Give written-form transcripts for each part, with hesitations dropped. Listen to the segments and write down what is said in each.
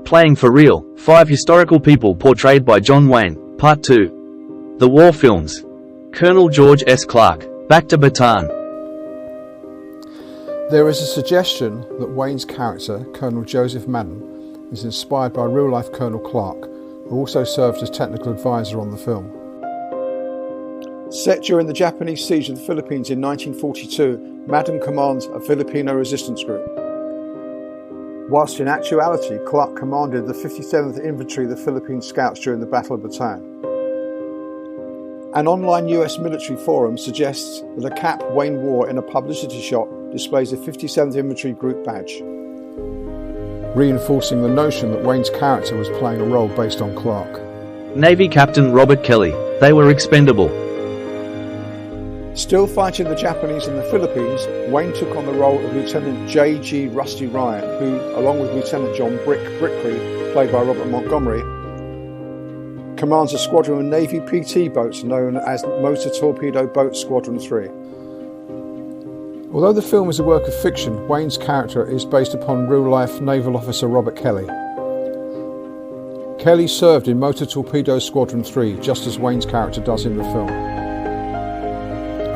Playing for Real, 5 historical people portrayed by John Wayne, Part 2. The War Films. Colonel George S. Clark, Back to Bataan. There is a suggestion that Wayne's character, Colonel Joseph Madden, is inspired by real-life Colonel Clark, who also served as technical advisor on the film. Set during the Japanese siege of the Philippines in 1942, Madden commands a Filipino resistance group. Whilst in actuality, Clark commanded the 57th Infantry of the Philippine Scouts during the Battle of Bataan. An online US military forum suggests that a cap Wayne wore in a publicity shot displays a 57th Infantry Group badge, reinforcing the notion that Wayne's character was playing a role based on Clark. Navy Captain Robert Kelly. They were expendable. Still fighting the Japanese in the Philippines, Wayne took on the role of Lieutenant J.G. Rusty Ryan, who, along with Lieutenant John Brickley, played by Robert Montgomery, commands a squadron of Navy PT boats known as Motor Torpedo Boat Squadron 3. Although the film is a work of fiction, Wayne's character is based upon real-life naval officer Robert Kelly. Kelly served in Motor Torpedo Squadron 3, just as Wayne's character does in the film.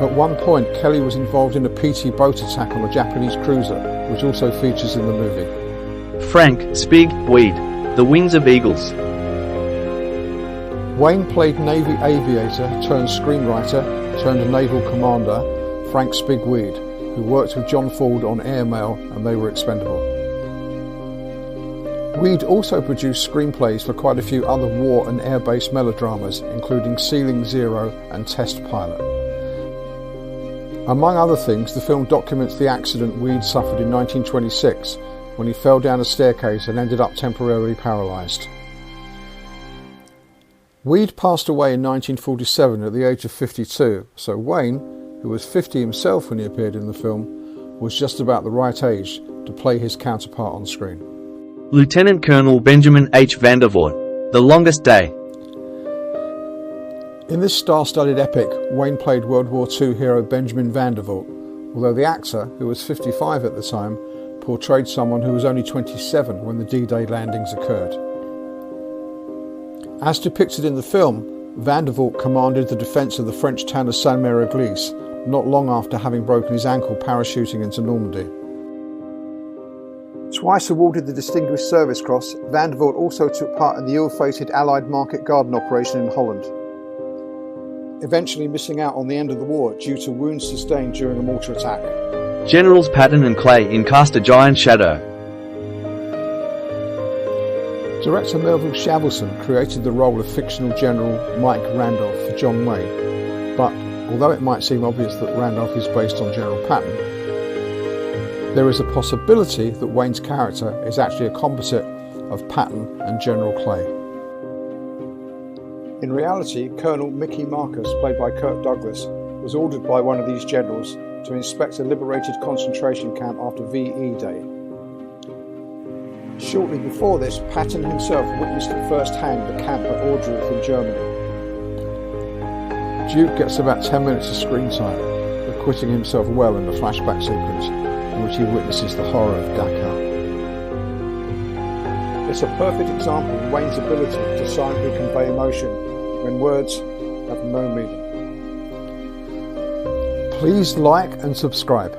At one point, Kelly was involved in a PT boat attack on a Japanese cruiser, which also features in the movie. Frank Spig Weed, The Wings of Eagles. Wayne played Navy aviator turned screenwriter turned naval commander Frank Spig Weed, who worked with John Ford on Airmail and They Were Expendable. Weed also produced screenplays for quite a few other war and air-based melodramas, including Ceiling Zero and Test Pilot. Among other things, the film documents the accident Weed suffered in 1926 when he fell down a staircase and ended up temporarily paralysed. Weed passed away in 1947 at the age of 52, so Wayne, who was 50 himself when he appeared in the film, was just about the right age to play his counterpart on screen. Lieutenant Colonel Benjamin H. Vandervoort, The Longest Day. In this star-studded epic, Wayne played World War II hero Benjamin Vandervoort, although the actor, who was 55 at the time, portrayed someone who was only 27 when the D-Day landings occurred. As depicted in the film, Vandervoort commanded the defence of the French town of Saint-Mère-Église, not long after having broken his ankle parachuting into Normandy. Twice awarded the Distinguished Service Cross, Vandervoort also took part in the ill-fated Allied market garden operation in Holland, eventually missing out on the end of the war due to wounds sustained during a mortar attack. Generals Patton and Clay in Cast a Giant Shadow. Director Melville Shavelson created the role of fictional General Mike Randolph for John Wayne, but although it might seem obvious that Randolph is based on General Patton, there is a possibility that Wayne's character is actually a composite of Patton and General Clay. In reality, Colonel Mickey Marcus, played by Kirk Douglas, was ordered by one of these generals to inspect a liberated concentration camp after VE Day. Shortly before this, Patton himself witnessed at first hand the camp at Ohrdruf in Germany. Duke gets about 10 minutes of screen time, acquitting himself well in the flashback sequence in which he witnesses the horror of Dachau. It's a perfect example of Wayne's ability to silently convey emotion when words have no meaning. Please like and subscribe.